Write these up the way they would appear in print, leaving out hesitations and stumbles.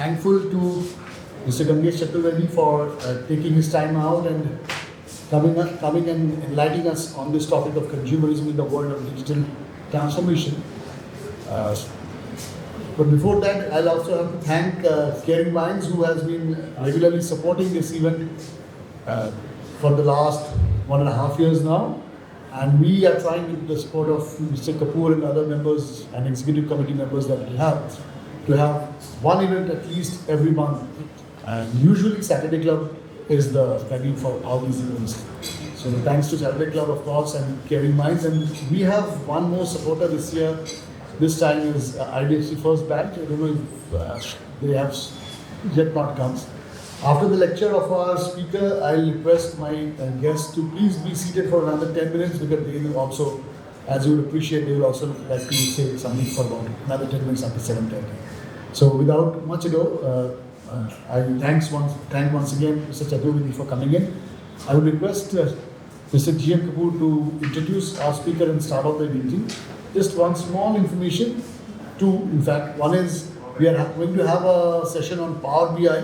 thankful to Mr. Gangesh Chaturvedi for taking his time out and coming and enlightening us on this topic of consumerism in the world of digital transformation. But before that, I'll also have to thank Caring Minds, who has been regularly supporting this event for the last 1.5 years now. And we are trying, with the support of Mr. Kapur and other members and executive committee members that we have, to have one event at least every month. And usually Saturday Club is the venue for all these events. So thanks to Saturday Club, of course, and Caring Minds. And we have one more supporter this year. This time is IDFC First Bank. I don't know if they have yet not come. After the lecture of our speaker, I'll request my guests to please be seated for another 10 minutes, because they will also, as you would appreciate, they will also like to say something for about another 10 minutes after 7:30. So without much ado, I thank once again Mr. Chaturvedi for coming in. I would request Mr. G M Kapur to introduce our speaker and start off the meeting. Just one small information, two in fact. One is we are going to have a session on Power BI,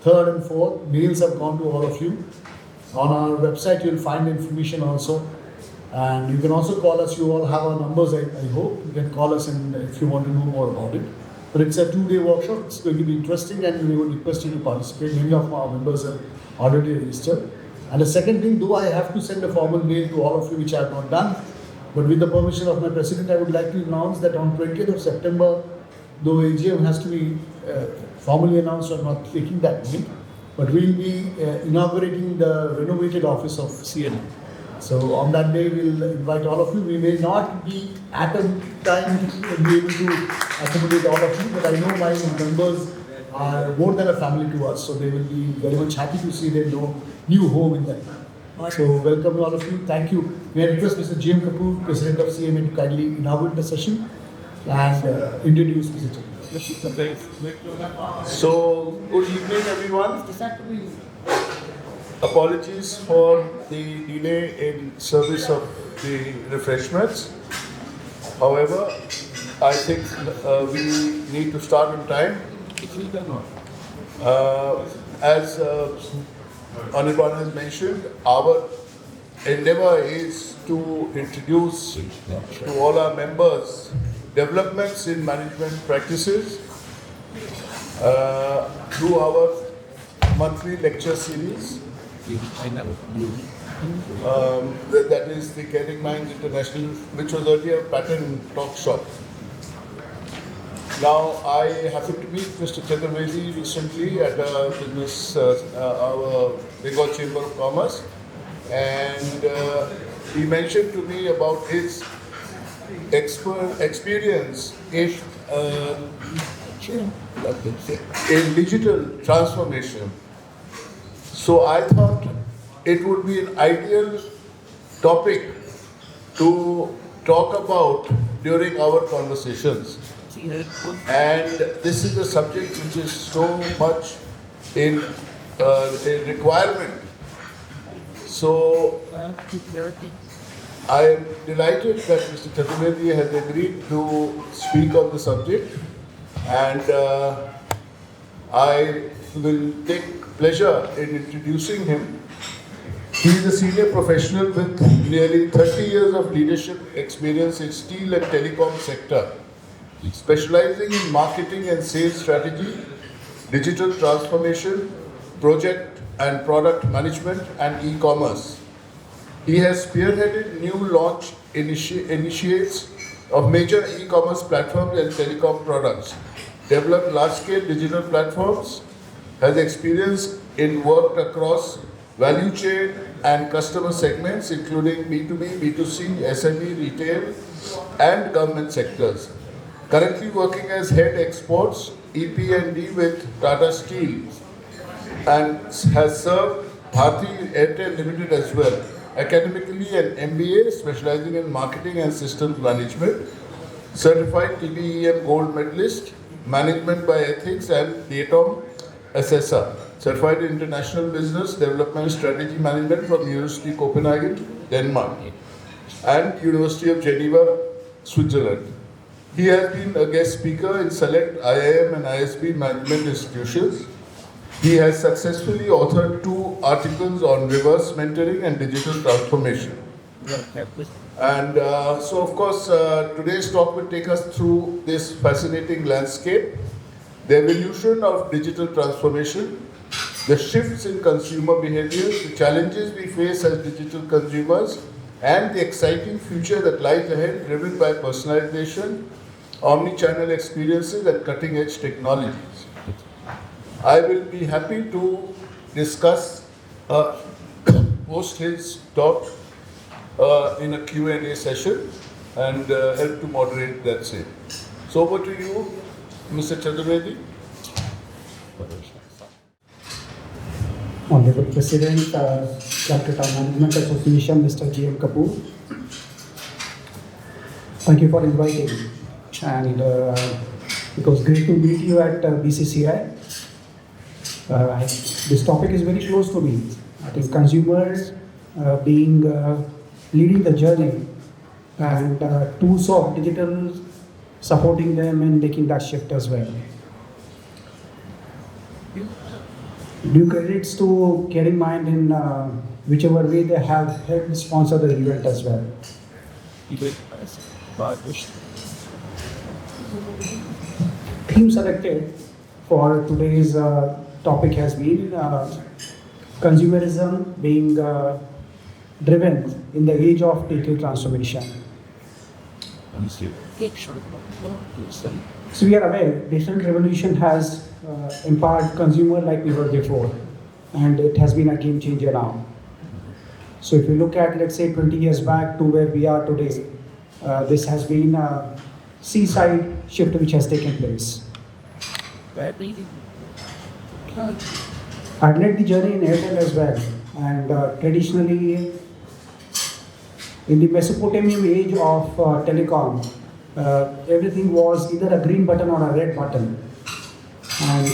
3rd and 4th. Mails have gone to all of you. On our website you will find information also. And you can also call us. You all have our numbers, I hope. You can call us and if you want to know more about it. But it's a 2-day workshop. It's going to be interesting and we would request you to participate. Many of our members have already registered. And the second thing, though I have to send a formal mail to all of you, which I have not done, but with the permission of my president, I would like to announce that on 20th of September, though AGM has to be formally announced, I'm not taking that name, but we'll be inaugurating the renovated office of CNA. So on that day, we'll invite all of you. We may not be at a time to be able to accommodate all of you, but I know my members are more than a family to us, so they will be very much happy to see their new home in that. So welcome all of you. Thank you. May I request Mr. G M Kapur, President of CMA, to kindly inaugurate the session and introduce Mr. Chaturvedi. So, good evening everyone. Apologies for the delay in service of the refreshments. However, I think we need to start on time. As Anirban has mentioned, our endeavor is to introduce to all our members developments in management practices through our monthly lecture series. That is the Caring Minds International, which was earlier Pattern Talk Shop. Now, I happened to meet Mr. Chaturvedi recently at a business, our Bengal Chamber of Commerce, and he mentioned to me about his experience in digital transformation. So I thought it would be an ideal topic to talk about during our conversations. And this is a subject which is so much in a requirement. So I am delighted that Mr. Chaturvedi has agreed to speak on the subject, and I will take pleasure in introducing him. He is a senior professional with nearly 30 years of leadership experience in steel and telecom sector, specializing in marketing and sales strategy, digital transformation, project and product management, and e-commerce. He has spearheaded new launch initiates of major e-commerce platforms and telecom products, developed large-scale digital platforms, has experience in work across value chain and customer segments, including B2B, B2C, SME, retail, and government sectors. Currently working as Heaad Exports, EP&D with Tata Steel, and has served Bharti Airtel Limited as well. Academically, an MBA specializing in marketing and systems management, certified TBEM gold medalist, management by ethics, and DATOM assessor, certified in international business development strategy management from University Copenhagen, Denmark, and University of Geneva, Switzerland. He has been a guest speaker in select IIM and ISB management institutions. He has successfully authored 2 articles on reverse mentoring and digital transformation. And so, of course, today's talk will take us through this fascinating landscape, the evolution of digital transformation, the shifts in consumer behaviors, the challenges we face as digital consumers, and the exciting future that lies ahead, driven by personalization, omni-channel experiences, and cutting-edge technologies. I will be happy to discuss post his talk in a Q&A session and help to moderate that same. So over to you, Mr. Chaturvedi. Honorable President, Calcutta Management Association, Mr. G M Kapur. Thank you for inviting me. And it was great to meet you at BCCI. This topic is very close to me. I think consumers leading the journey and tools of digital supporting them in making that shift as well. Due credits to Caring Mind in whichever way they have helped sponsor the event as well. Theme selected for today's topic has been consumerism being driven in the age of digital transformation. So we are aware digital revolution has empowered consumer like never before, and it has been a game changer now. So if you look at, let's say, 20 years back to where we are today, this has been a seaside shift which has taken place. I'd led the journey in Airtel as well, and traditionally in the Mesopotamian age of telecom, everything was either a green button or a red button. And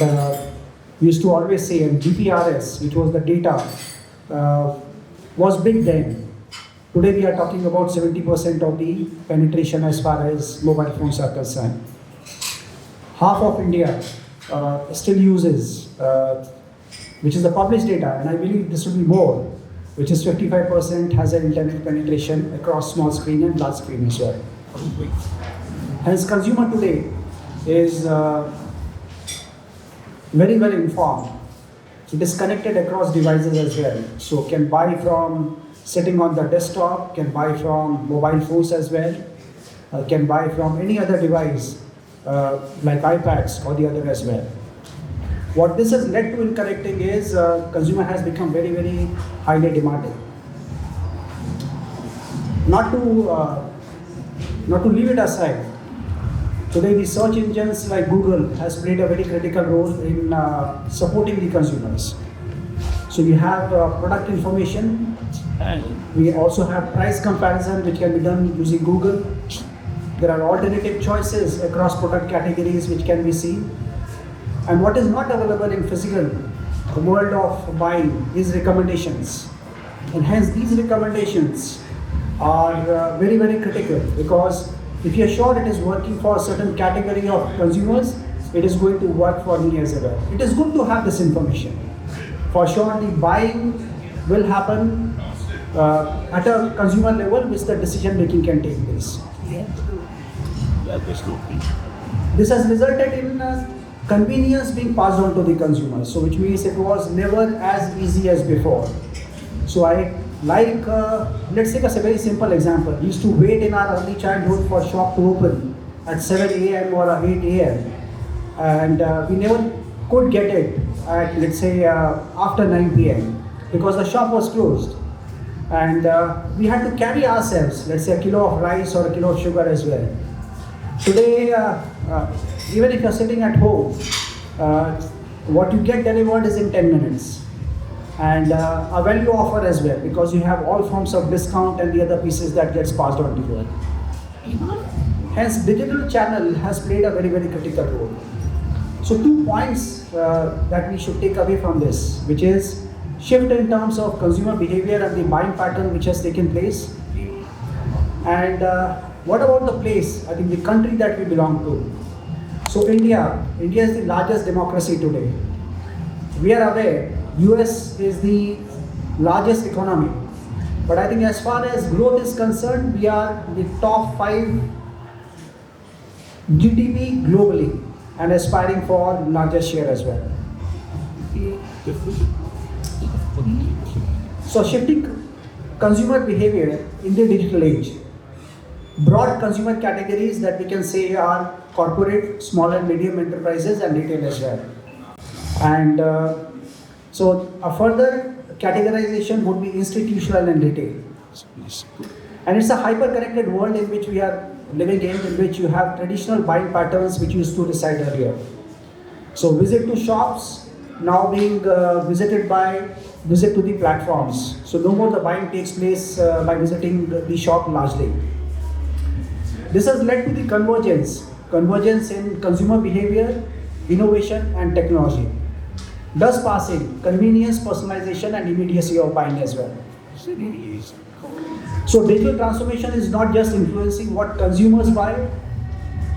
we used to always say, and GPRS, which was the data, was big then. Today we are talking about 70% of the penetration as far as mobile phones are concerned. Half of India still uses, which is the published data, and I believe this will be more, which is 55% has an internet penetration across small screen and large screen as well. Hence, consumer today is very well informed. It is connected across devices as well. So can buy from sitting on the desktop, can buy from mobile phones as well, can buy from any other device like iPads or the other as well. What this has led to in connecting is consumer has become very, very highly demanding. Not to leave it aside, today the search engines like Google has played a very critical role in supporting the consumers. So we have product information, and we also have price comparison which can be done using Google. There are alternative choices across product categories which can be seen. And what is not available in physical world of buying is recommendations. And hence these recommendations are very, very critical, because if you are sure it is working for a certain category of consumers, it is going to work for me as well. It is good to have this information. For sure the buying will happen at a consumer level, which the decision making can take place. This has resulted in convenience being passed on to the consumer, so which means it was never as easy as before. So let's take us a very simple example. We used to wait in our early childhood for shop to open at 7 a.m. or 8 a.m. and we never could get it at, let's say, after 9 p.m. because the shop was closed, and we had to carry ourselves, let's say, a kilo of rice or a kilo of sugar as well. Today, even if you're sitting at home, what you get delivered is in 10 minutes. And a value offer as well, because you have all forms of discount and the other pieces that gets passed on to you. Hence, digital channel has played a very, very critical role. So 2 points that we should take away from this, which is shift in terms of consumer behavior and the buying pattern which has taken place, and what about the place, I think the country that we belong to? So India is the largest democracy today. We are aware, US is the largest economy. But I think as far as growth is concerned, we are the top 5 GDP globally and aspiring for largest share as well. So shifting consumer behavior in the digital age. Broad consumer categories that we can say are corporate, small and medium enterprises and retail as well. And so a further categorization would be institutional and retail. And it's a hyper-connected world in which we are living in which you have traditional buying patterns which used to reside earlier. So visit to shops now being visited by visit to the platforms. So no more the buying takes place by visiting the shop largely. This has led to the convergence in consumer behavior, innovation and technology, thus passing convenience, personalization and immediacy of buying as well. So digital transformation is not just influencing what consumers buy,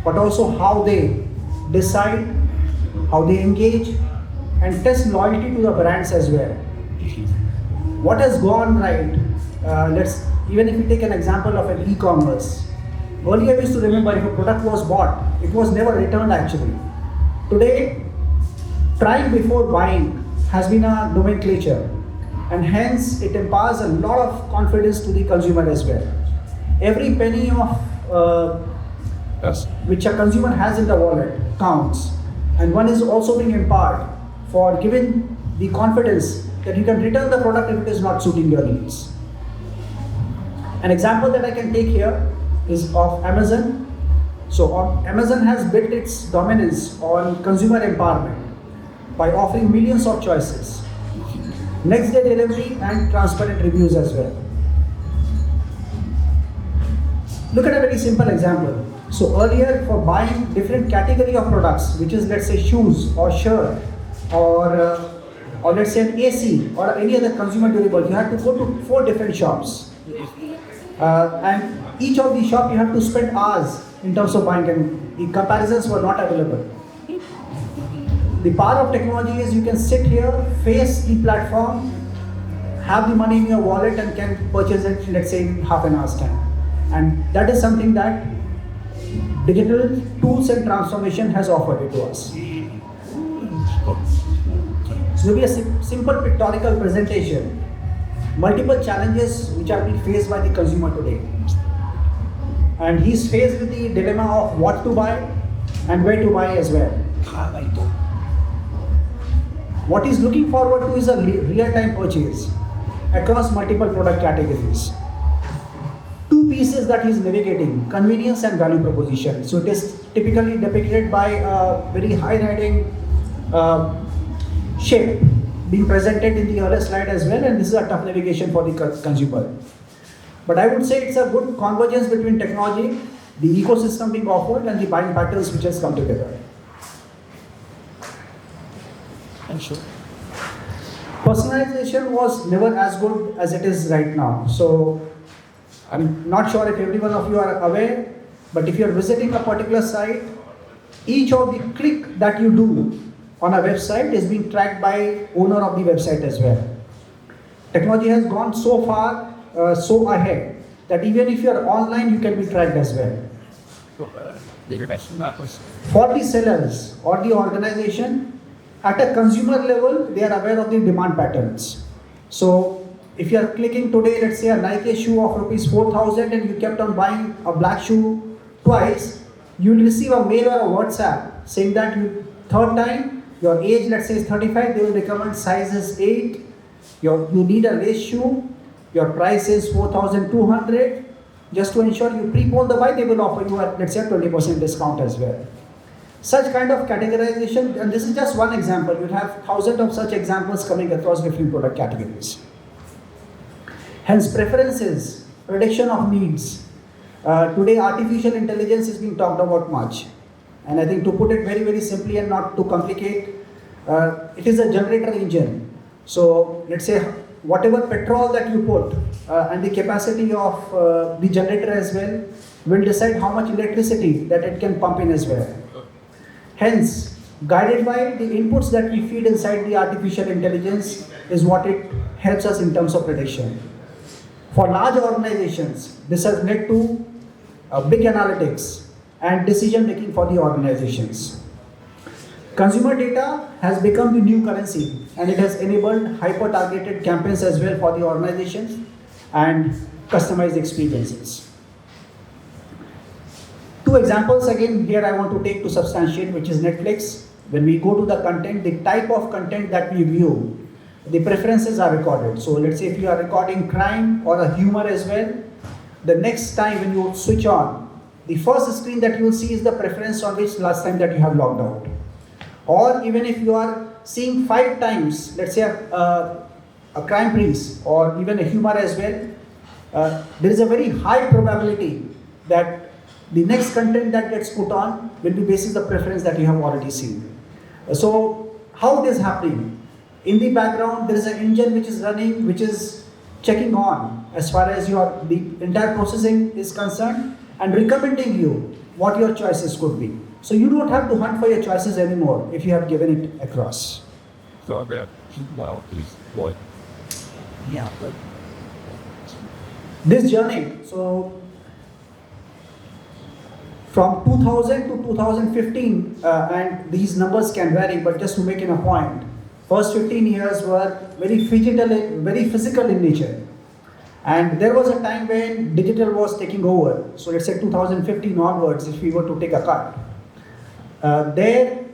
but also how they decide, how they engage and test loyalty to the brands as well. What has gone right? Even if we take an example of an e-commerce. Earlier we used to remember if a product was bought, it was never returned actually. Today, trying before buying has been a nomenclature and hence it empowers a lot of confidence to the consumer as well. Every penny of which a consumer has in the wallet counts, and one is also being empowered for giving the confidence that you can return the product if it is not suiting your needs. An example that I can take here is of Amazon. So Amazon has built its dominance on consumer empowerment by offering millions of choices, next day delivery and transparent reviews as well. Look at a very simple example. So earlier for buying different category of products, which is let's say shoes or shirt or let's say an AC or any other consumer durable, you have to go to 4 different shops. And each of these shops you have to spend hours in terms of buying, and the comparisons were not available. The power of technology is you can sit here, face the platform, have the money in your wallet and can purchase it, let's say, in half an hour's time. And that is something that digital tools and transformation has offered it to us. So maybe a simple pictorial presentation. Multiple challenges which are being faced by the consumer today. And he's faced with the dilemma of what to buy and where to buy as well. What he's looking forward to is a real-time purchase across multiple product categories. 2 pieces that he's navigating, convenience and value proposition. So it is typically depicted by a very high-riding shape being presented in the earlier slide as well, and this is a tough navigation for the consumer. But I would say it's a good convergence between technology, the ecosystem being offered and the buying patterns which has come together. And sure. Personalization was never as good as it is right now. So I'm not sure if every one of you are aware, but if you're visiting a particular site, each of the click that you do on a website is being tracked by owner of the website as well. Technology has gone so far, so ahead, that even if you're online, you can be tracked as well. For the sellers or the organization, at a consumer level, they are aware of the demand patterns. So if you are clicking today, let's say a Nike shoe of rupees 4,000 and you kept on buying a black shoe twice, you will receive a mail or a WhatsApp saying that third time, your age let's say is 35, they will recommend size is 8, you need a lace shoe, your price is 4,200. Just to ensure you prepone the buy, they will offer you let's say a 20% discount as well. Such kind of categorization, and this is just one example, you'll have thousands of such examples coming across different product categories. Hence preferences, prediction of needs. Today artificial intelligence is being talked about much. And I think to put it very, very simply and not too complicate, it is a generator engine. So let's say whatever petrol that you put and the capacity of the generator as well, will decide how much electricity that it can pump in as well. Hence, guided by the inputs that we feed inside the artificial intelligence is what it helps us in terms of prediction. For large organizations, this has led to big analytics and decision making for the organizations. Consumer data has become the new currency, and it has enabled hyper-targeted campaigns as well for the organizations and customized experiences. Two examples again here I want to take to substantiate, which is Netflix. When we go to the content, the type of content that we view, the preferences are recorded. So let's say if you are recording crime or a humor as well, the next time when you switch on, the first screen that you will see is the preference on which last time that you have logged out. Or even if you are seeing 5 times, let's say a crime piece or even a humor as well, there is a very high probability that the next content that gets put on will be based on the preference that you have already seen. So how it is happening? In the background, there is an engine which is running, which is checking on as far as the entire processing is concerned and recommending you what your choices could be. So you don't have to hunt for your choices anymore if you have given it across. Yeah. This journey, so from 2000 to 2015, and these numbers can vary, but just to make it a point, first 15 years were very physical in nature. And there was a time when digital was taking over. So let's say 2015 onwards, if we were to take a cut, there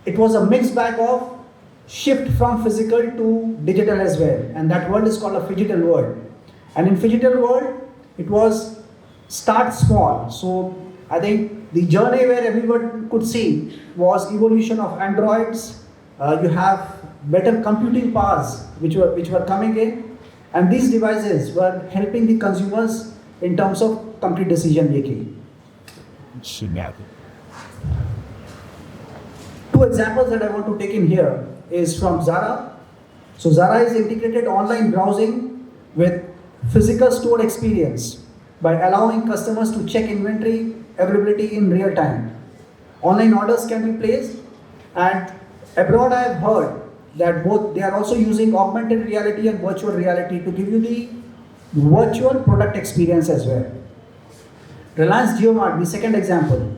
it was a mixed bag of shift from physical to digital as well. And that world is called a phygital world. And in phygital world, it was start small. So I think the journey where everyone could see was evolution of Androids. You have better computing powers which were coming in, and these devices were helping the consumers in terms of complete decision making. Two examples that I want to take in here is from Zara. So Zara is integrated online browsing with physical store experience by allowing customers to check inventory availability in real time. Online orders can be placed, and abroad I have heard that both they are also using augmented reality and virtual reality to give you the virtual product experience as well. Reliance JioMart, the second example,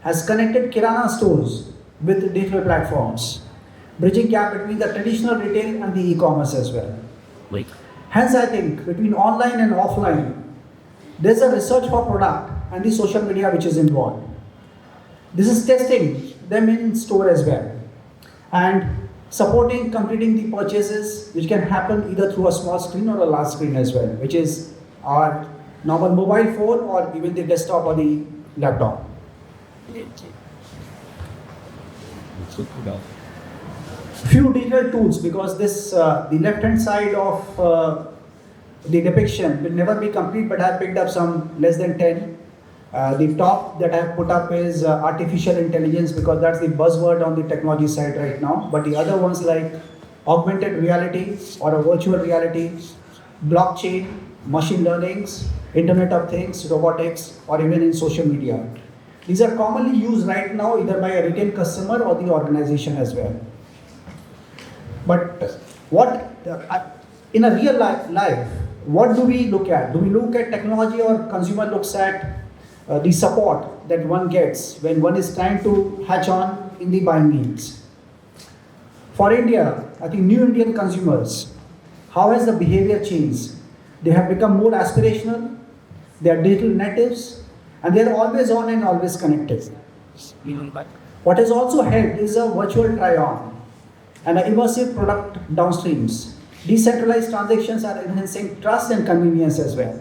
has connected Kirana stores with digital platforms, bridging gap between the traditional retail and the e-commerce as well. Hence, I think between online and offline, there's a research for product and the social media which is involved. This is testing them in store as well and supporting completing the purchases which can happen either through a small screen or a large screen as well, which is our normal mobile phone or even the desktop or the laptop. Few digital tools, because this the left hand side of the depiction will never be complete, but I have picked up some less than 10. The top that I have put up is artificial intelligence, because that's the buzzword on the technology side right now. But the other ones like augmented reality or a virtual reality, blockchain, machine learnings, Internet of Things, robotics, or even in social media. These are commonly used right now either by a retail customer or the organization as well. But in a real life, what do we look at? Do we look at technology, or consumer looks at the support that one gets when one is trying to hatch on in the buying needs? For India, I think new Indian consumers, how has the behavior changed? They have become more aspirational, they are digital natives, and they are always on and always connected. What has also helped is a virtual try-on and an immersive product downstreams. Decentralized transactions are enhancing trust and convenience as well.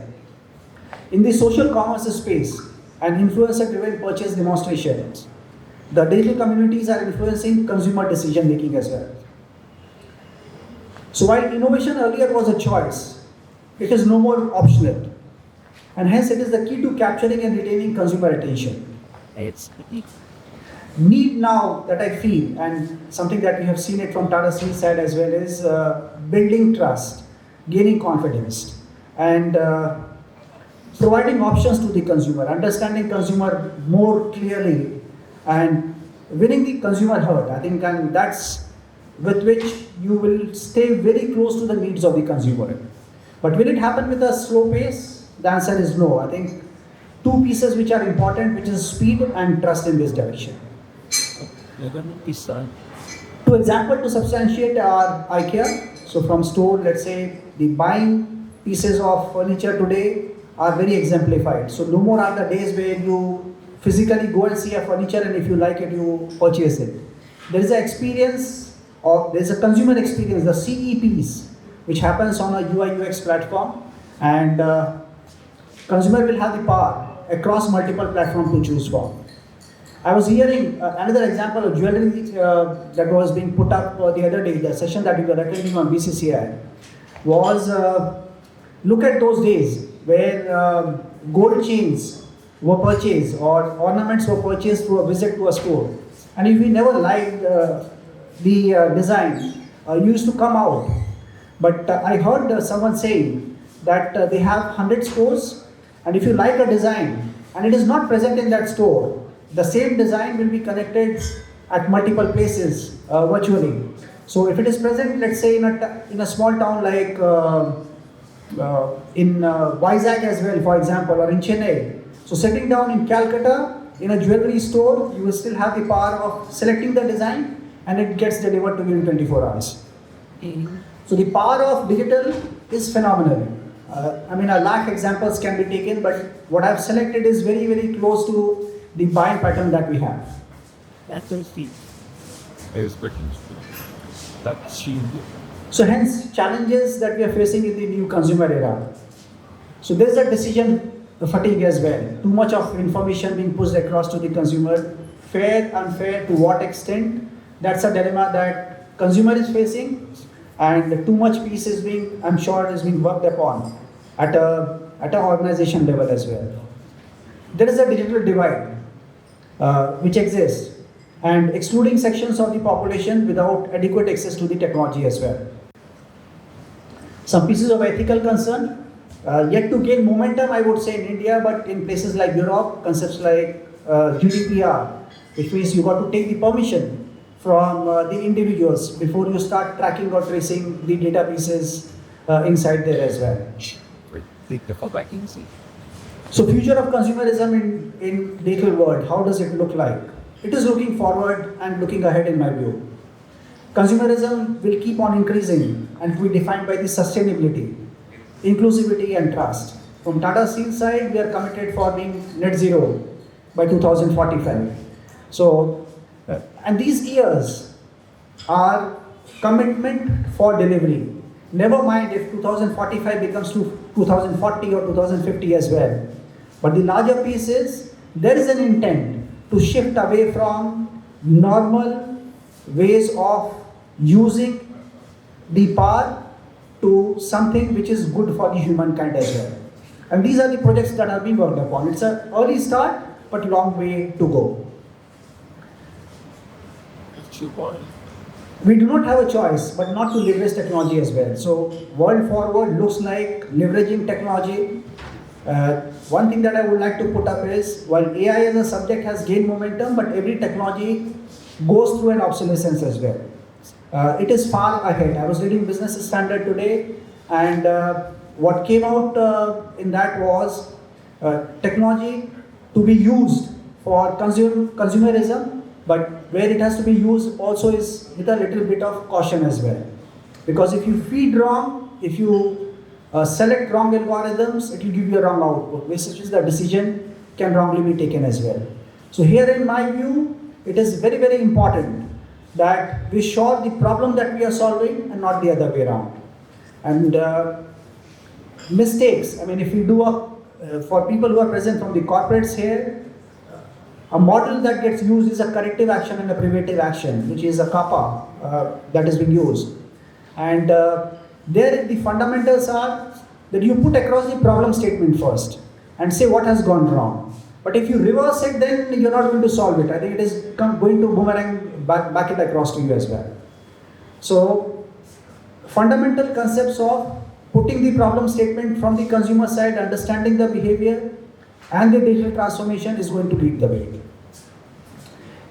In the social commerce space and influencer-driven purchase demonstrations, the digital communities are influencing consumer decision making as well. So while innovation earlier was a choice, it is no more optional. And hence it is the key to capturing and retaining consumer attention. Need now that I feel, and something that we have seen it from Tata Steel side as well, is building trust, gaining confidence. And providing options to the consumer, understanding consumer more clearly, and winning the consumer heart. I think, and that's with which you will stay very close to the needs of the consumer. But will it happen with a slow pace? The answer is no. I think two pieces which are important, which is speed and trust in this direction. Two examples to substantiate are IKEA. So from store, let's say the buying pieces of furniture today are very exemplified. So no more are the days where you physically go and see a furniture and if you like it, you purchase it. There is an experience, or there is a consumer experience, the CEPs, which happens on a UI UX platform, and consumer will have the power across multiple platforms to choose from. I was hearing another example of jewelry that was being put up the other day. The session that we were attending on BCCI was look at those days where gold chains were purchased or ornaments were purchased through a visit to a store. And if we never liked the design, used to come out. But I heard someone saying that they have 100 stores, and if you like a design and it is not present in that store, the same design will be connected at multiple places virtually. So if it is present, let's say in a small town like in Vizag as well, for example, or in Chennai. So sitting down in Calcutta in a jewelry store, you will still have the power of selecting the design and it gets delivered to you in 24 hours. So the power of digital is phenomenal. I mean, a lakh examples can be taken, but what I've selected is very, very close to the buying pattern that we have. So hence, challenges that we are facing in the new consumer era. So there is a decision fatigue as well. Too much of information being pushed across to the consumer. Fair, unfair, to what extent? That's a dilemma that consumer is facing, and too much piece is being, I'm sure, is being worked upon at an organization level as well. There is a digital divide which exists, and excluding sections of the population without adequate access to the technology as well. Some pieces of ethical concern yet to gain momentum, I would say, in India, but in places like Europe, concepts like GDPR, which means you got to take the permission from the individuals before you start tracking or tracing the data pieces inside there as well. So future of consumerism in digital world, how does it look like? It is looking forward and looking ahead in my view. Consumerism will keep on increasing and will be defined by the sustainability, inclusivity and trust. From Tata Steel side, we are committed for being net zero by 2045. So, and these years are commitment for delivery. Never mind if 2045 becomes to 2040 or 2050 as well. But the larger piece is, there is an intent to shift away from normal ways of using the power to something which is good for the humankind as well. And these are the projects that are being worked upon. It's an early start, but long way to go. We do not have a choice but not to leverage technology as well. So world forward looks like leveraging technology. One thing that I would like to put up is, while AI as a subject has gained momentum, but every technology goes through an obsolescence as well. It is far ahead. I was reading Business Standard today, and what came out in that was technology to be used for consumerism, but where it has to be used also is with a little bit of caution as well. Because if you feed wrong, if you select wrong algorithms, it will give you a wrong output, which is the decision can wrongly be taken as well. So here in my view, it is very, very important that we solve the problem that we are solving and not the other way around. And mistakes, I mean, if we do for people who are present from the corporates here, a model that gets used is a corrective action and a preventive action, which is a kappa that is being used. And there the fundamentals are that you put across the problem statement first and say what has gone wrong. But if you reverse it, then you're not going to solve it. I think it is going to boomerang back it across to you as well. So fundamental concepts of putting the problem statement from the consumer side, understanding the behavior, and the digital transformation is going to lead the way.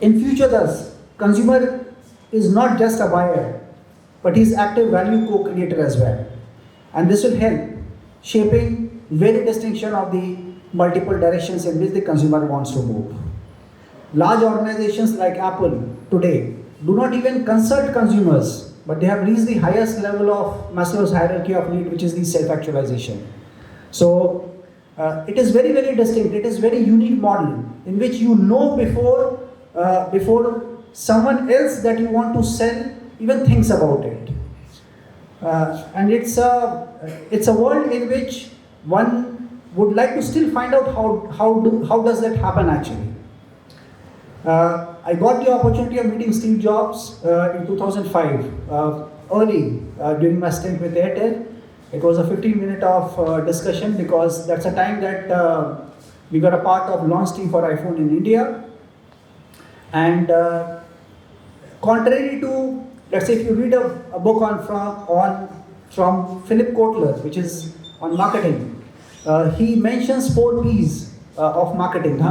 In future, thus, consumer is not just a buyer, but he's active value co-creator as well. And this will help shaping very distinction of the multiple directions in which the consumer wants to move. Large organizations like Apple today do not even consult consumers, but they have reached the highest level of Maslow's hierarchy of need, which is the self-actualization. So it is very, very distinct. It is very unique model in which you know before someone else that you want to sell even thinks about it. And it's a world in which one would like to still find out how does that happen actually. I got the opportunity of meeting Steve Jobs in 2005, early during my stint with Airtel. It was a 15-minute of discussion because that's a time that we got a part of launch team for iPhone in India. And contrary to, let's say, if you read a book from Philip Kotler, which is on marketing, he mentions 4 P's of marketing.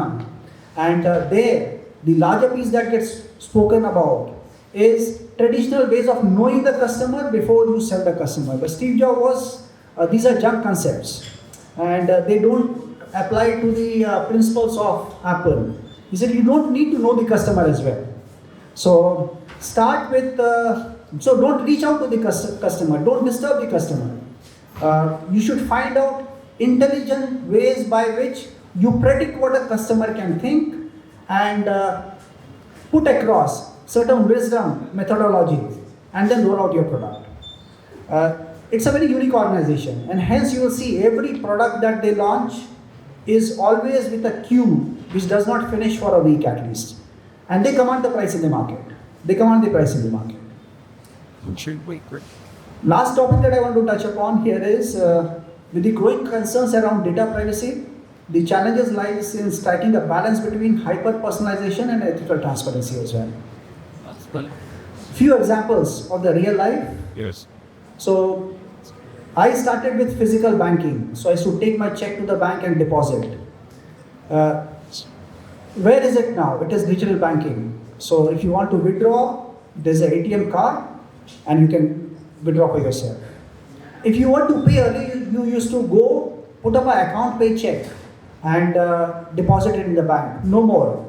And there, the larger piece that gets spoken about is traditional ways of knowing the customer before you sell the customer. But Steve Jobs was, these are junk concepts and they don't apply to the principles of Apple. He said you don't need to know the customer as well. So start with, so don't reach out to the customer, don't disturb the customer. You should find out intelligent ways by which you predict what a customer can think and put across certain wisdom, methodology, and then roll out your product. It's a very unique organization, and hence you will see every product that they launch is always with a queue which does not finish for a week at least. And they command the price in the market. Last topic that I want to touch upon here is with the growing concerns around data privacy, the challenges lies in striking a balance between hyper-personalization and ethical transparency as well. Few examples of the real life. Yes. So, I started with physical banking. So, I used to take my check to the bank and deposit. Where is it now? It is digital banking. So, if you want to withdraw, there's an ATM card and you can withdraw for yourself. If you want to pay early, you used to go put up an account pay check and deposit it in the bank. No more.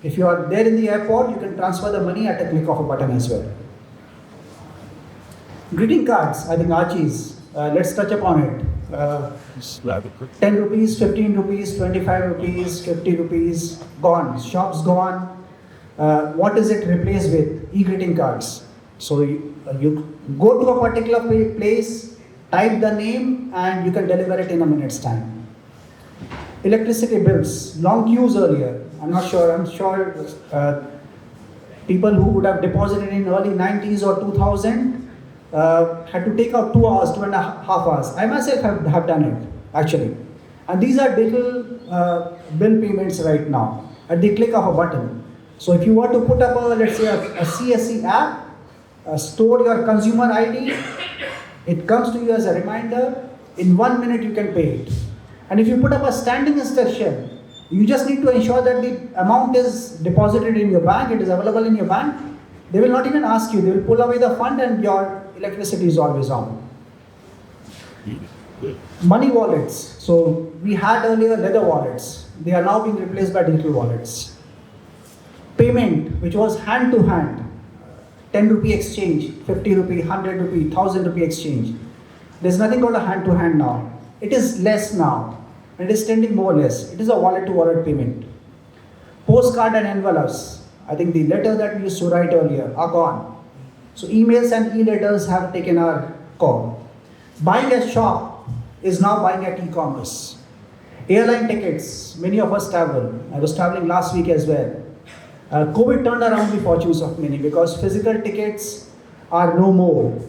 If you are there in the airport, you can transfer the money at a click of a button as well. Greeting cards, I think Archie's, let's touch upon it. 10 rupees, 15 rupees, 25 rupees, 50 rupees, gone. Shops gone. What is it replaced with? E-greeting cards. So you go to a particular place, type the name, and you can deliver it in a minute's time. Electricity bills, long queues earlier. I'm sure people who would have deposited in early 90s or 2000 had to take out 2 hours, 2.5 hours. I myself have done it, actually. And these are digital bill payments right now, at the click of a button. So if you want to put up let's say a CSC app, store your consumer ID, it comes to you as a reminder, in 1 minute you can pay it. And if you put up a standing instruction, you just need to ensure that the amount is deposited in your bank, it is available in your bank. They will not even ask you, they will pull away the fund and your electricity is always on. Money wallets. So we had earlier leather wallets. They are now being replaced by digital wallets. Payment, which was hand to hand, 10 rupee exchange, 50 rupee, 100 rupee, 1000 rupee exchange. There's nothing called a hand to hand now. It is less now. It is tending more or less. It is a wallet to wallet payment. Postcard and envelopes. I think the letters that we used to write earlier are gone. So emails and e-letters have taken our call. Buying at shop is now buying at e-commerce. Airline tickets, many of us travel. I was traveling last week as well. COVID turned around the fortunes of many because physical tickets are no more.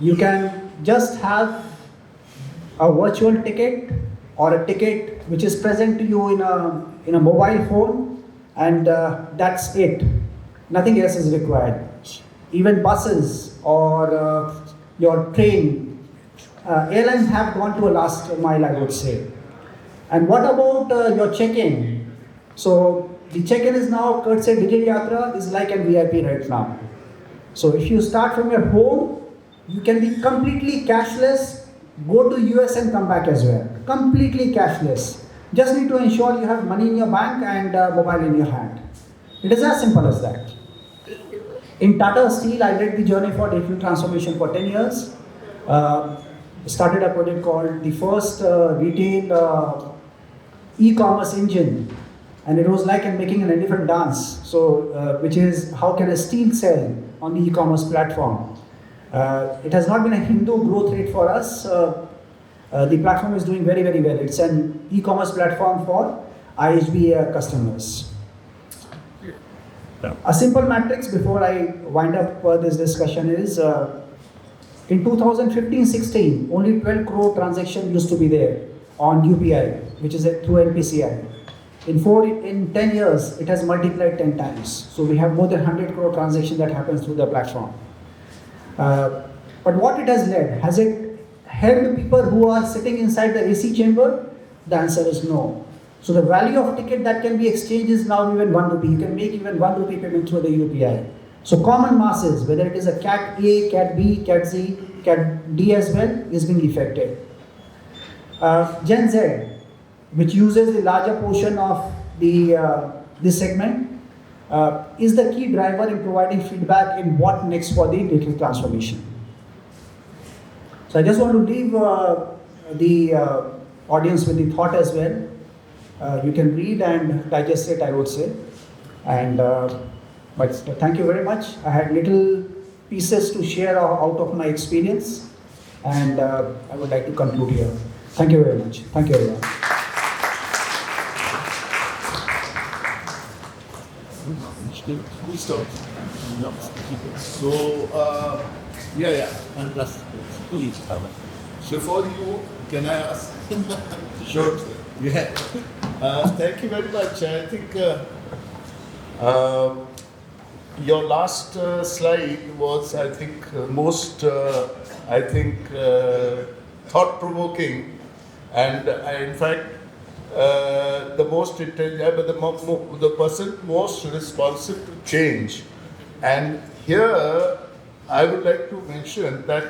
You can just have a virtual ticket or a ticket which is present to you in a mobile phone, and that's it. Nothing else is required. Even buses or your train airlines have gone to a last mile, I would say. And what about your check-in? So the check-in is now, courtesy Digital Yatra, is like a VIP right now. So if you start from your home, you can be completely cashless, go to US and come back as well. Completely cashless. Just need to ensure you have money in your bank and mobile in your hand. It is as simple as that. In Tata Steel, I led the journey for digital transformation for 10 years. Started a project called the first retail e-commerce engine, and it was like making an elephant dance. So, which is how can a steel sell on the e-commerce platform? It has not been a Hindu growth rate for us. The platform is doing very, very well. It's an e-commerce platform for IHB customers. A simple matrix before I wind up this discussion is in 2015-16, only 12 crore transaction used to be there on UPI, which is through NPCI. In 10 years, it has multiplied 10 times. So we have more than 100 crore transaction that happens through the platform. But what it has it helped people who are sitting inside the AC chamber? The answer is no. So the value of ticket that can be exchanged is now even 1 rupee. You can make even 1 rupee payment through the UPI. So common masses, whether it is a Cat A, Cat B, Cat Z, Cat D as well, is being affected. Gen Z, which uses the larger portion of this segment, is the key driver in providing feedback in what next for the digital transformation. So I just want to leave the audience with the thought as well. You can read and digest it, I would say. And but thank you very much. I had little pieces to share out of my experience, and I would like to conclude here. Thank you very much. Thank you, everyone. So, and plus, please. Before you, can I ask? Sure. Yeah. Thank you very much. I think your last slide was, I think, most, thought-provoking, and in fact, the most intelligent, the person most responsive to change. And here, I would like to mention that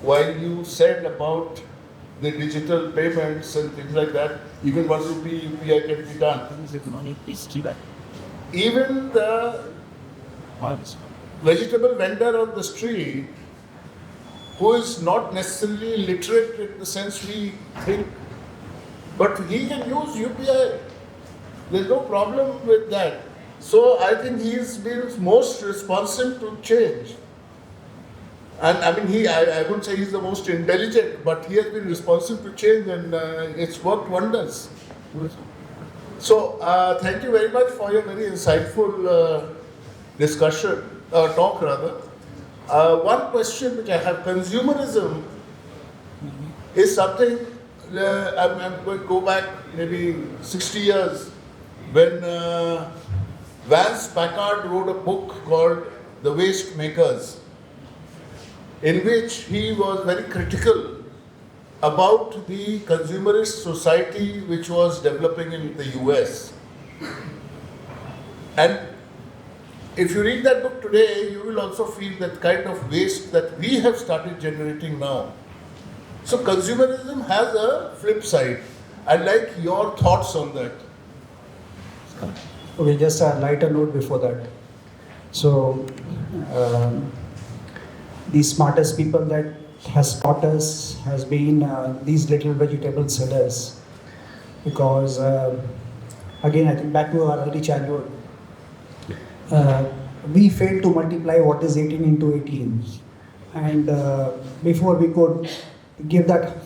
while you said about the digital payments and things like that, even 1 rupee UPI can be done. Even the vegetable vendor on the street, who is not necessarily literate in the sense we think, but he can use UPI. There's no problem with that. So I think he's been most responsive to change. And I mean, I wouldn't say he's the most intelligent, but he has been responsive to change, and it's worked wonders. So thank you very much for your very insightful talk rather. One question which I have, consumerism is something, I'm going to go back maybe 60 years, when Vance Packard wrote a book called The Waste Makers, in which he was very critical about the consumerist society which was developing in the US. And if you read that book today, you will also feel that kind of waste that we have started generating now. So consumerism has a flip side. I'd like your thoughts on that. Okay, just a lighter note before that. So, the smartest people that has taught us has been these little vegetable sellers, because again, I think back to our early childhood, we failed to multiply what is 18 into 18, and before we could give that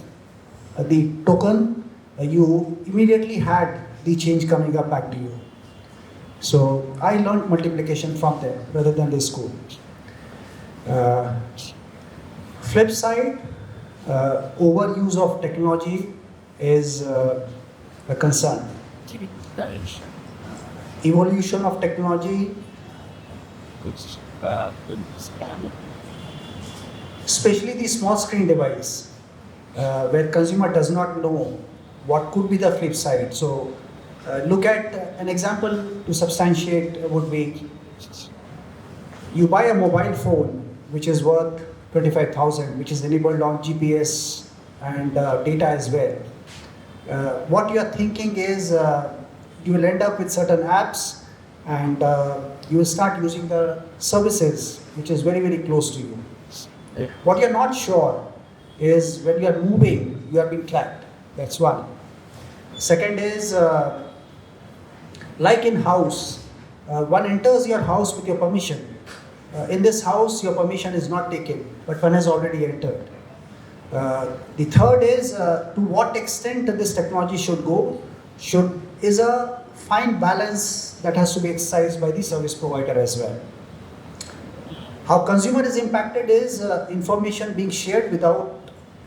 the token, you immediately had the change coming up back to you. So I learned multiplication from them rather than the school. Flip side, overuse of technology is a concern. Evolution of technology, especially the small screen device, where consumer does not know what could be the flip side. So look at an example to substantiate would be, you buy a mobile phone which is worth 25,000, which is enabled on GPS and data as well. What you are thinking is you will end up with certain apps and you will start using the services which is very, very close to you. What you're not sure is when you are moving, you are being tracked. That's one. Second is, like in house, one enters your house with your permission. In this house, your permission is not taken, but one has already entered. The third is, to what extent this technology should go, is a fine balance that has to be exercised by the service provider as well. How consumer is impacted is information being shared without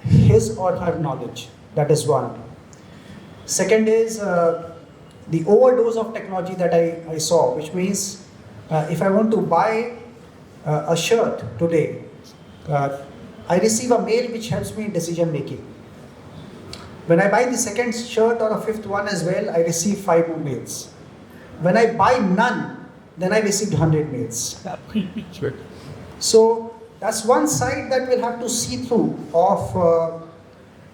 his or her knowledge. That is one. Second is the overdose of technology that I saw, which means if I want to buy a shirt today, I receive a mail which helps me in decision making. When I buy the second shirt or a fifth one as well, I receive 5 more mails. When I buy none, then I received 100 mails. So that's one side that we'll have to see through of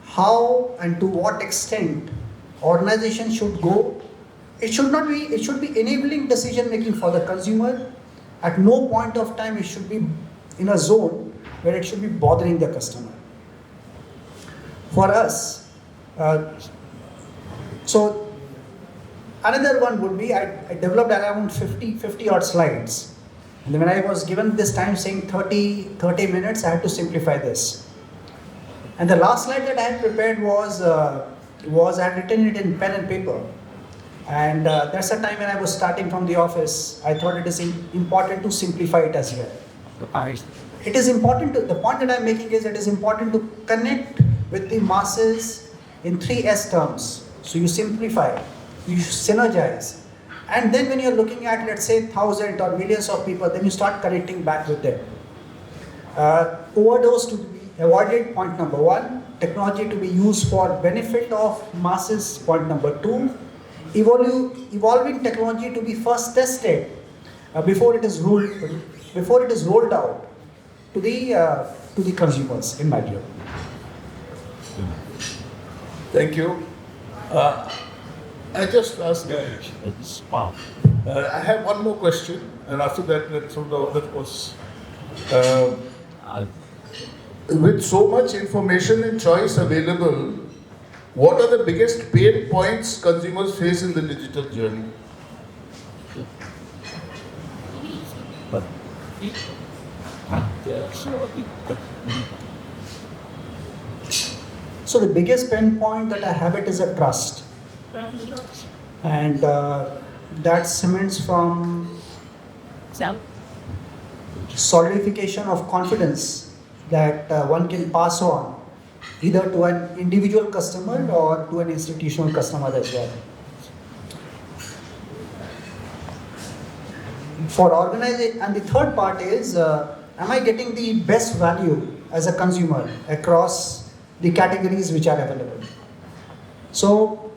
how and to what extent organization should go. It should be enabling decision making for the consumer. At no point of time it should be in a zone where it should be bothering the customer. For us, so another one would be, I developed around 50 odd slides. And then when I was given this time saying 30 minutes, I had to simplify this. And the last slide that I had prepared was I had written it in pen and paper. And that's the time when I was starting from the office. I thought it is important to simplify it as well. It is important the point that I'm making is it is important to connect with the masses in 3S terms. So you simplify, you synergize. And then when you're looking at, let's say, thousands or millions of people, then you start connecting back with them. Overdose to be avoided, point number 1. Technology to be used for benefit of masses, point number 2. Evolving technology to be first tested before it is rolled out to the consumers, in my view. Thank you. I just asked. I have one more question, and after that, let's sort of that was. With so much information and choice available, what are the biggest pain points consumers face in the digital journey? So the biggest pain point that I have it is a trust. And that cements from solidification of confidence that one can pass on either to an individual customer or to an institutional customer as well. For organization, and the third part is, am I getting the best value as a consumer across the categories which are available? So,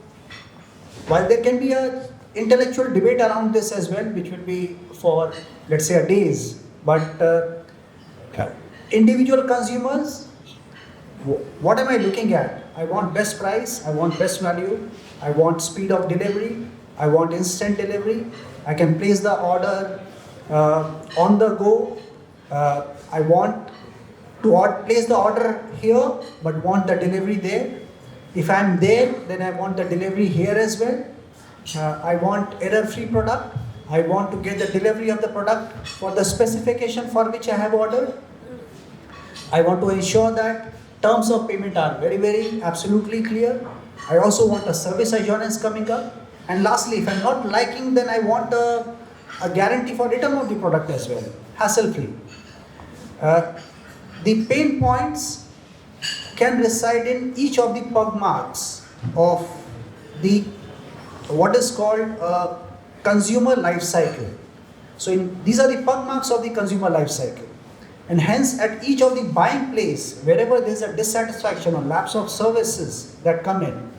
while there can be an intellectual debate around this as well, which will be for, let's say, a days, but individual consumers, what am I looking at? I want best price, I want best value, I want speed of delivery, I want instant delivery, I can place the order on the go, I want to place the order here but want the delivery there. If I'm there, then I want the delivery here as well. I want error-free product, I want to get the delivery of the product for the specification for which I have ordered. I want to ensure that terms of payment are very, very absolutely clear. I also want a service assurance coming up. And lastly, if I'm not liking, then I want a guarantee for return of the product as well, hassle-free. The pain points can reside in each of the pug marks of the what is called a consumer life cycle. So these are the pug marks of the consumer life cycle. And hence, at each of the buying place, wherever there is a dissatisfaction or lapse of services that come in,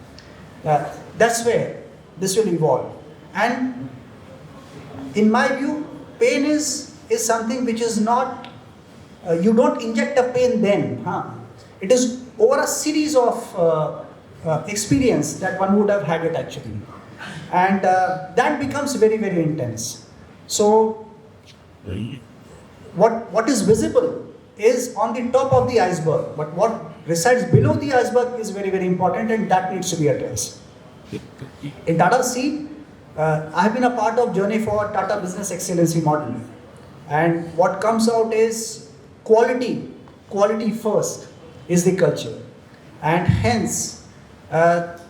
that's where this will evolve. And in my view, pain is something which is not, you don't inject a pain then. It is over a series of experience that one would have had it actually. And that becomes very, very intense. So, what is visible is on the top of the iceberg, but what resides below the iceberg is very, very important, and that needs to be addressed. In Tata Steel, I have been a part of journey for Tata Business Excellency model, and what comes out is quality first is the culture, and hence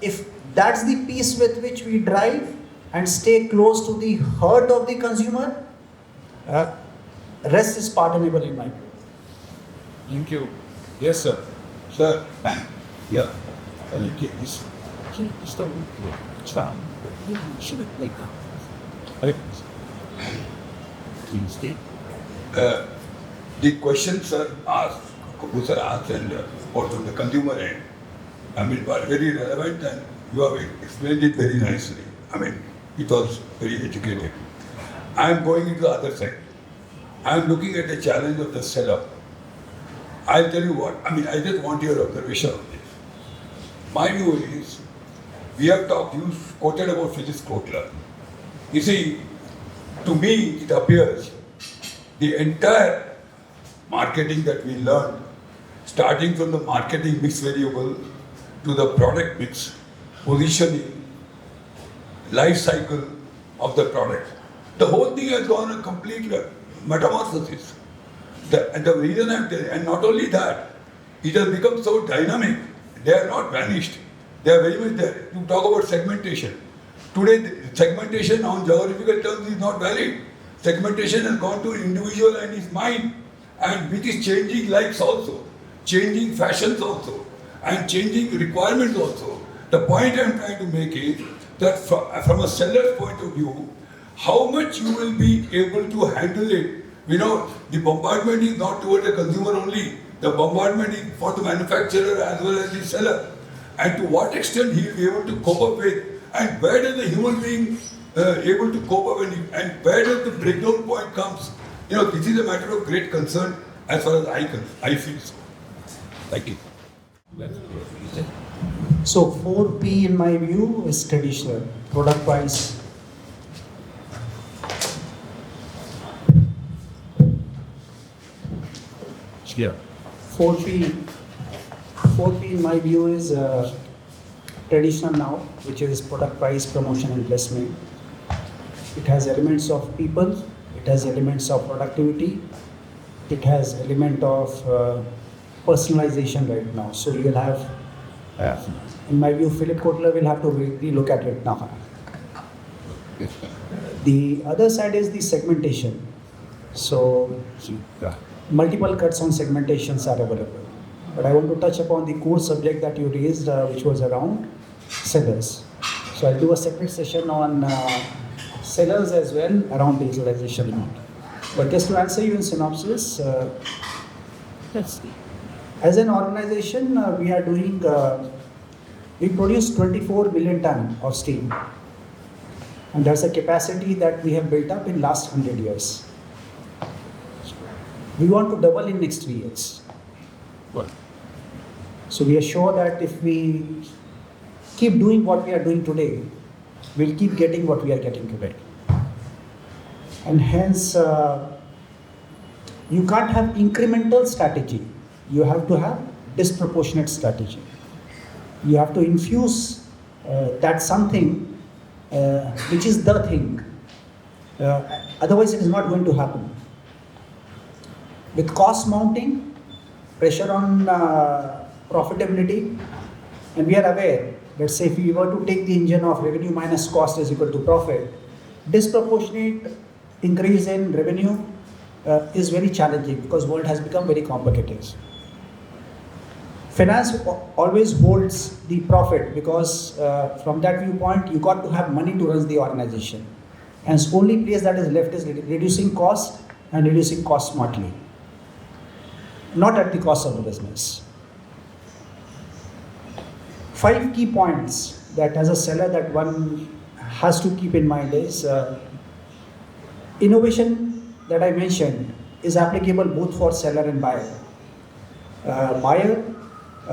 if that's the piece with which we drive and stay close to the heart of the consumer, rest is pardonable in my view. Thank you. Yes, sir. Sir. Yeah. Okay. It's fine. Should it like that? Okay. Please stay. The questions sir asked, Kapur sir asked, and also the consumer end, I mean, were very relevant, and you have explained it very nicely. I mean, it was very educative. I am going into the other side. I am looking at the challenge of the seller. I'll tell you what, I mean, I just want your observation on this. My view is, we have talked, you quoted about Phyllis Kotler. You see, to me, it appears the entire marketing that we learned, starting from the marketing mix variable to the product mix, positioning, life cycle of the product. The whole thing has gone a complete metamorphosis. The reason I'm telling, and not only that, it has become so dynamic. They are not vanished. They are very much there. You talk about segmentation. Today, segmentation on geographical terms is not valid. Segmentation has gone to individual and his mind, and which is changing lives also, changing fashions also, and changing requirements also. The point I'm trying to make is that from a seller's point of view, how much you will be able to handle it. You know, the bombardment is not toward the consumer only. The bombardment is for the manufacturer as well as the seller. And to what extent he will be able to cope up with, and where does the human being able to cope up, and where does the breakdown point comes. You know, this is a matter of great concern as far as I feel so. Thank you. So 4P in my view is traditional, product price. Yeah. 4P in my view is traditional now, which is product price, promotion and placement. It has elements of people, it has elements of productivity, it has element of personalization right now. So you will have, in my view, Philip Kotler will have to re-look at it now. The other side is the segmentation. So multiple cuts on segmentations are available. But I want to touch upon the core subject that you raised, which was around sellers. So I'll do a separate session on sellers as well around digitalization. But just to answer you in synopsis, as an organization, we are doing, we produce 24 million ton of steel. And that's a capacity that we have built up in last 100 years. We want to double in next 3 years. What? So we are sure that if we keep doing what we are doing today, we'll keep getting what we are getting today. And hence, you can't have incremental strategy. You have to have disproportionate strategy. You have to infuse that something which is the thing. Otherwise, it is not going to happen. With cost mounting, pressure on profitability, and we are aware, let's say if we were to take the engine of revenue minus cost is equal to profit, disproportionate increase in revenue is very challenging because world has become very competitive. Finance always holds the profit because from that viewpoint, you got to have money to run the organization. And the only place that is left is reducing cost and reducing cost smartly. not at the cost of the business. 5 key points that as a seller that one has to keep in mind is innovation that I mentioned is applicable both for seller and buyer. Buyer,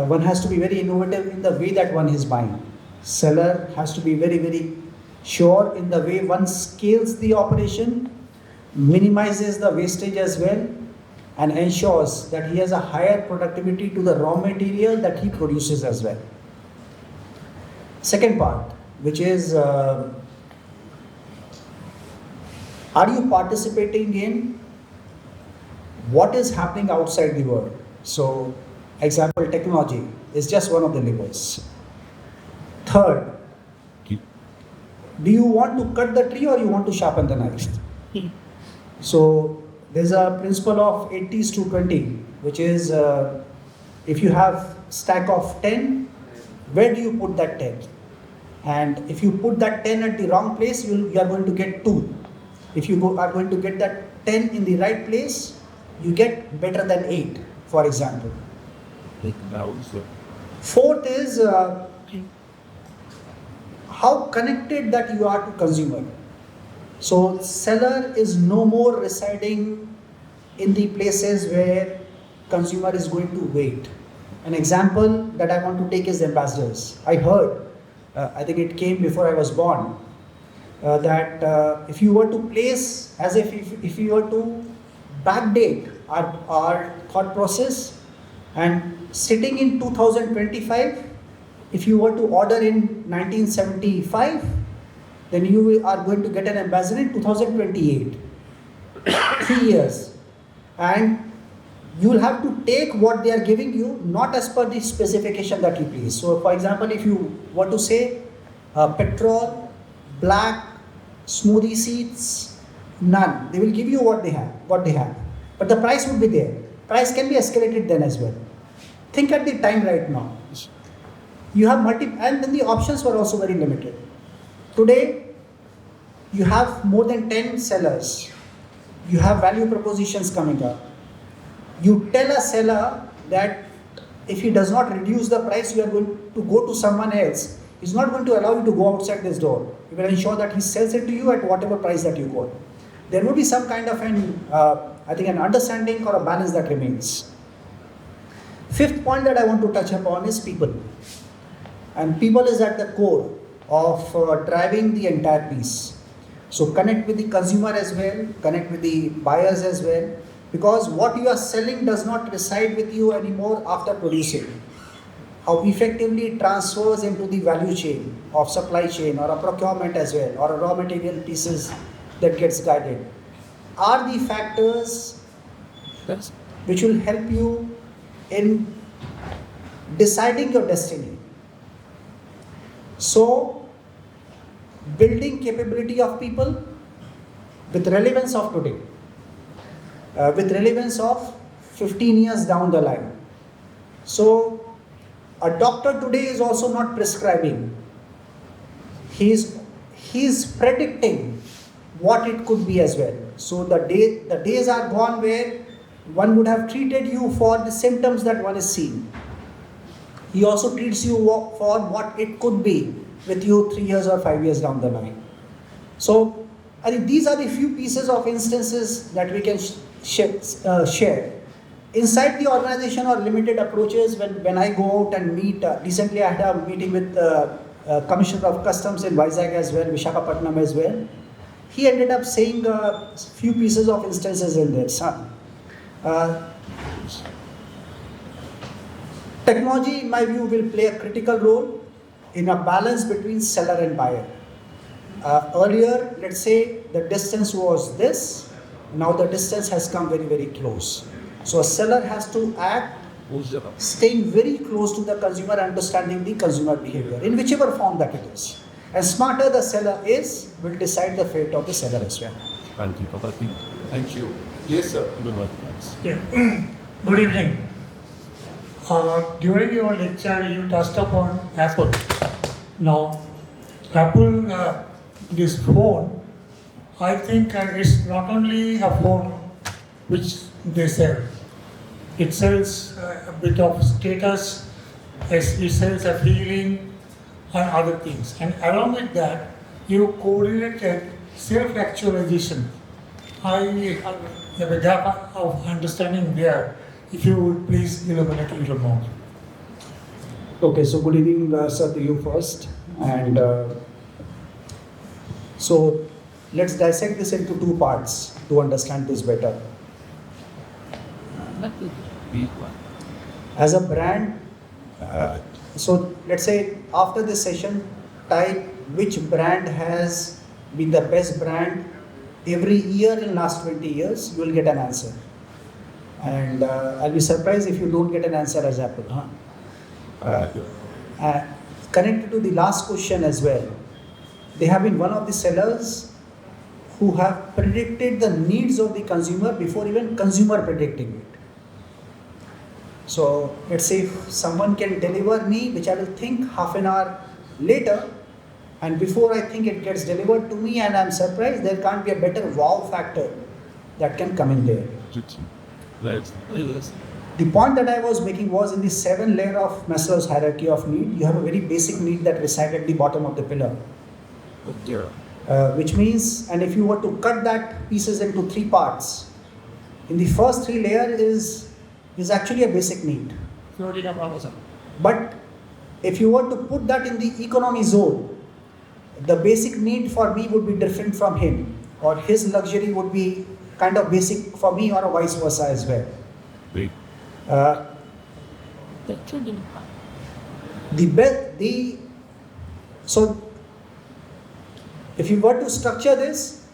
one has to be very innovative in the way that one is buying. Seller has to be very, very sure in the way one scales the operation, minimizes the wastage as well, and ensures that he has a higher productivity to the raw material that he produces as well. Second part, which is, are you participating in what is happening outside the world? So, example, technology is just one of the levers. Third, do you want to cut the tree or you want to sharpen the knife? So, there's a principle of 80:20, which is if you have stack of 10, where do you put that 10? And if you put that 10 at the wrong place, you are going to get 2. If you are going to get that 10 in the right place, you get better than 8, for example. Fourth is how connected that you are to consumer. So seller is no more residing in the places where consumer is going to wait. An example that I want to take is ambassadors. I heard, I think it came before I was born, that if you were to place, as if you were to backdate our thought process, and sitting in 2025, if you were to order in 1975, then you are going to get an ambassador in 2028, 3 years. And you will have to take what they are giving you, not as per the specification that you please. So for example, if you were to say petrol, black, smoothie seats, none. They will give you what they have. But the price would be there. Price can be escalated then as well. Think at the time right now. You have and then the options were also very limited. Today, you have more than 10 sellers. You have value propositions coming up. You tell a seller that if he does not reduce the price, you are going to go to someone else. He's not going to allow you to go outside this door. You will ensure that he sells it to you at whatever price that you quote. There will be some kind of an understanding or a balance that remains. Fifth point that I want to touch upon is people. And people is at the core of driving the entire piece. So connect with the consumer as well, connect with the buyers as well, because what you are selling does not reside with you anymore after producing. How effectively it transfers into the value chain of supply chain or a procurement as well, or a raw material pieces that gets guided, are the factors which will help you in deciding your destiny. So, building capability of people with relevance of today, with relevance of 15 years down the line. So, a doctor today is also not prescribing. He is predicting what it could be as well. So the days are gone where one would have treated you for the symptoms that one is seeing. He also treats you for what it could be with you 3 years or 5 years down the line. So I think these are the few pieces of instances that we can share. Inside the organization or limited approaches, when I go out and meet, recently I had a meeting with Commissioner of Customs in Vizag as well, Visakhapatnam as well. He ended up saying a few pieces of instances in this. Technology, in my view, will play a critical role in a balance between seller and buyer. Earlier, let's say the distance was this, now the distance has come very, very close. So a seller has to act staying very close to the consumer, understanding the consumer behavior in whichever form that it is. And smarter the seller is, will decide the fate of the seller as well. Thank you. Thank you. Yes, sir. Good one. Yeah. Good evening. During your lecture, you touched upon Apple. Now, Apple, this phone, I think it's not only a phone which they sell. it sells a bit of status, it sells a feeling and other things. And along with that, you correlated self-actualization. I have a gap of understanding there. If you would please elaborate a little more. Okay, so good evening, sir, to you first. And so let's dissect this into two parts to understand this better. As a brand, so let's say after this session, type which brand has been the best brand every year in last 20 years, you will get an answer. And I'll be surprised if you don't get an answer as Apple. Connected to the last question as well, they have been one of the sellers who have predicted the needs of the consumer before even consumer predicting it. So let's say if someone can deliver me, which I will think half an hour later, and before I think it gets delivered to me and I'm surprised, there can't be a better wow factor that can come in there. The point that I was making was in the 7 layer of Maslow's hierarchy of need, you have a very basic need that resides at the bottom of the pillar. Which means, and if you were to cut that pieces into 3 parts, in the first 3 layer is actually a basic need. But if you were to put that in the economy zone, the basic need for me would be different from him, or his luxury would be kind of basic for me, or vice versa as well. So if you were to structure this,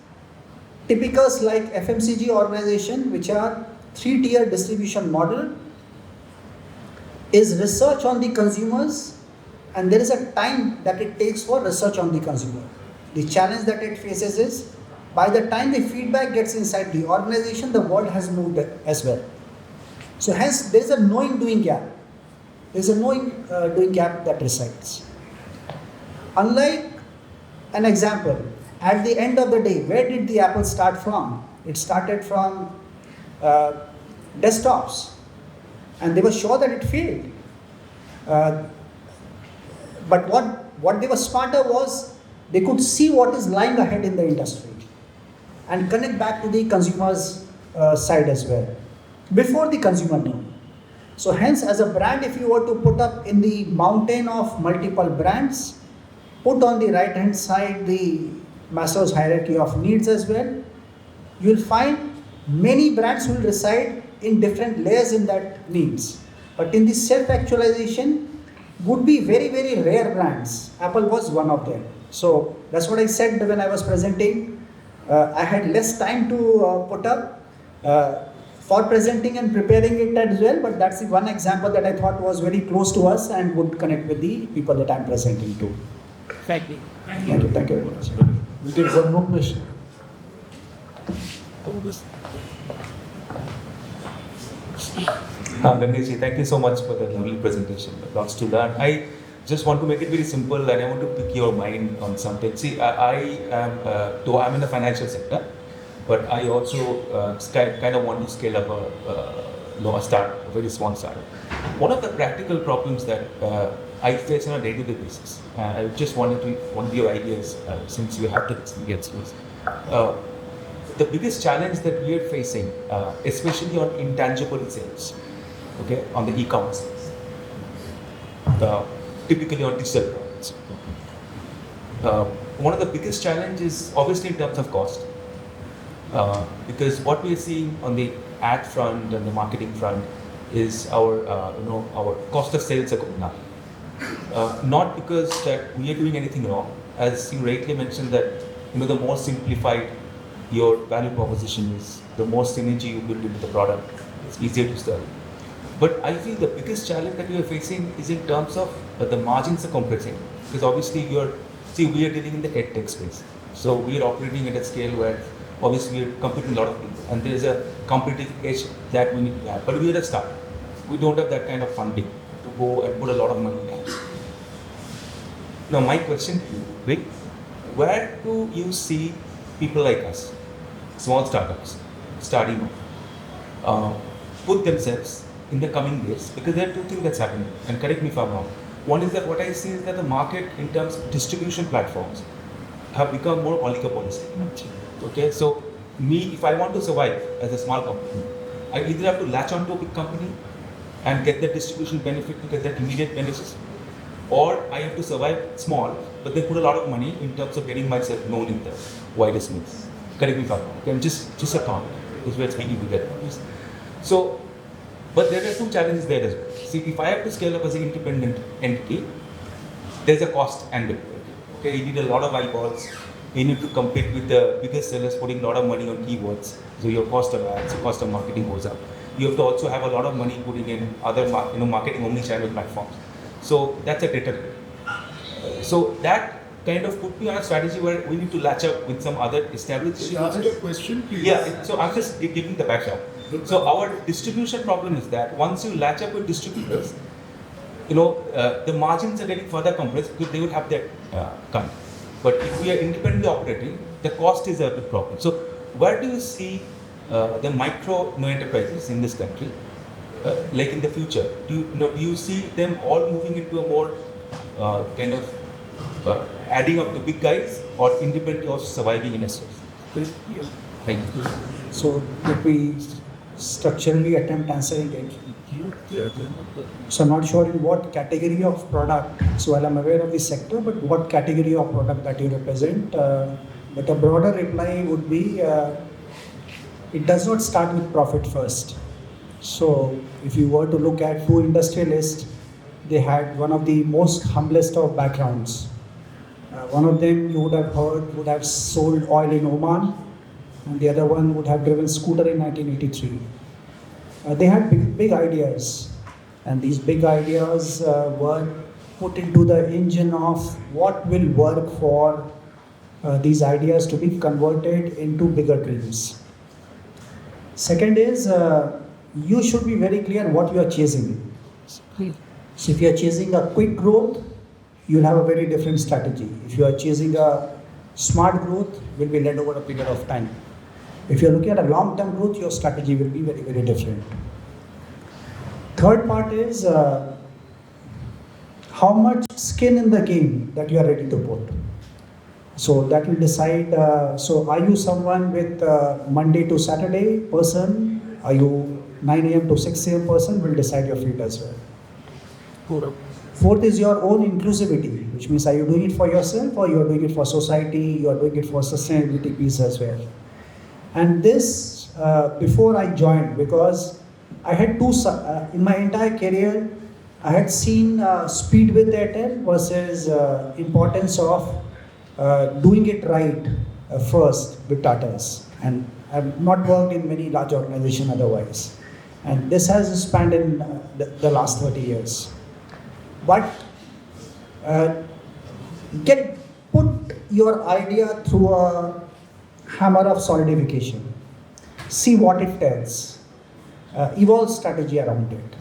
typicals like FMCG organization, which are 3-tier distribution model, is research on the consumers, and there is a time that it takes for research on the consumer. The challenge that it faces is, by the time the feedback gets inside the organization, the world has moved as well. So hence, there is a knowing-doing gap. There is a knowing-doing gap that resides. Unlike an example, at the end of the day, where did the Apple start from? It started from desktops, and they were sure that it failed. But what they were smarter was, they could see what is lying ahead in the industry and connect back to the consumer's side as well, before the consumer knew. So hence, as a brand, if you were to put up in the mountain of multiple brands, put on the right hand side the Maslow's hierarchy of needs as well, you will find many brands will reside in different layers in that needs. But in the self-actualization would be very, very rare brands. Apple was one of them. So that's what I said when I was presenting. I had less time to put up for presenting and preparing it as well, but that's the one example that I thought was very close to us and would connect with the people that I'm presenting to. Thank you. Thank you very much. We'll take one more question. Gangesh, thank you so much for the lovely presentation. Lots to learn. I just want to make it very simple, and I want to pick your mind on something. See, I am, though I'm in the financial sector, but I also kind of want to scale up a very small startup. One of the practical problems that I face on a day-to-day basis, I just wanted your ideas, since you have the experience. The biggest challenge that we are facing, especially on intangible sales, okay, on the e-commerce, typically on digital products. One of the biggest challenges, obviously, in terms of cost, because what we are seeing on the ad front and the marketing front is our cost of sales are going up. Not because that we are doing anything wrong, as you rightly mentioned that the more simplified your value proposition is, the more synergy you build into the product, it's easier to sell. But I feel the biggest challenge that we are facing is in terms of the margins are compressing, because obviously we are dealing in the head tech space. So we are operating at a scale where obviously we are competing with a lot of people, and there is a competitive edge that we need to have. But we are a startup. We don't have that kind of funding to go and put a lot of money in. Now my question to you, Vic, where do you see people like us, small startups, starting off, put themselves in the coming days, because there are two things that's happening, and correct me if I'm wrong. One is that what I see is that the market in terms of distribution platforms have become more oligopolistic. Okay, so if I want to survive as a small company, I either have to latch onto a big company and get the distribution benefit to get that immediate benefits, or I have to survive small, but they put a lot of money in terms of getting myself known in the widest means. Correct me if I'm wrong. Okay, just a count is where it's making to get money. So, but there are two challenges there as well. See, if I have to scale up as an independent entity, there's a cost angle. Okay, you need a lot of eyeballs. You need to compete with the biggest sellers putting a lot of money on keywords. So your cost of ads, cost of marketing goes up. You have to also have a lot of money putting in other marketing omni-channel platforms. So that's a deterrent. So that kind of put me on a strategy where we need to latch up with some other established. Can you ask your question, please? Yeah, so I'm just giving the background. So our distribution problem is that once you latch up with distributors, the margins are getting further compressed because they would have that kind. But if we are independently operating, the cost is a big problem. So where do you see the micro enterprises in this country, like in the future? Do you see them all moving into a more adding up the big guys, or independently also surviving in a space? Thank you. So let me structurally attempt answering it. So I'm not sure in what category of product, so while I'm aware of the sector, but what category of product that you represent. But a broader reply would be, it does not start with profit first. So if you were to look at two industrialists, they had one of the most humblest of backgrounds. One of them you would have heard would have sold oil in Oman, and the other one would have driven scooter in 1983. They had big ideas, and these big ideas were put into the engine of what will work for these ideas to be converted into bigger dreams. Second is, you should be very clear what you are chasing. So if you are chasing a quick growth, you'll have a very different strategy. If you are chasing a smart growth, will be led over a period of time. If you're looking at a long-term growth, your strategy will be very, very different. Third part is how much skin in the game that you are ready to put. So that will decide, so are you someone with Monday to Saturday person? Are you 9 a.m. to 6 a.m. person? Will decide your fate as well. Fourth is your own inclusivity, which means are you doing it for yourself, or you are doing it for society, you are doing it for sustainability piece as well. And this, before I joined, because I had in my entire career, I had seen speed with Airtel versus importance of doing it right first with Tatas. And I've not worked in many large organizations otherwise. And this has spanned in the last 30 years. But put your idea through a hammer of solidification. See what it tells. Evolve strategy around it.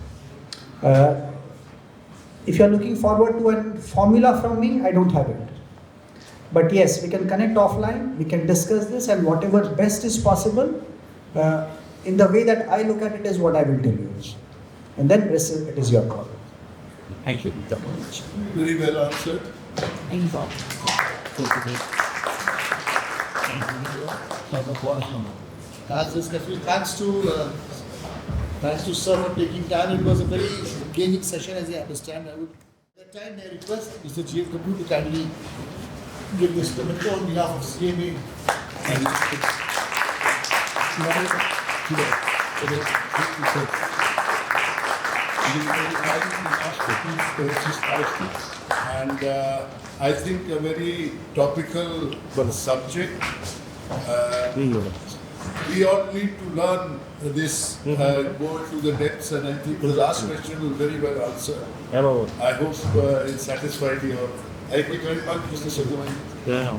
If you are looking forward to a formula from me, I don't have it. But yes, we can connect offline, we can discuss this, and whatever best is possible, in the way that I look at it is what I will tell you. And then it is your call. Thank you. Very well answered. As discussed, thanks to sir for taking time. It was a very engaging session, as I understand. At that time, I request Mr. G M Kapur to kindly give this statement on behalf of CMA. And I think a very topical subject. We all need to learn this, go into the depths, and I think the last question was very well answered. I hope it satisfied you. Thank you very much, Mr. Chaturvedi. Yeah,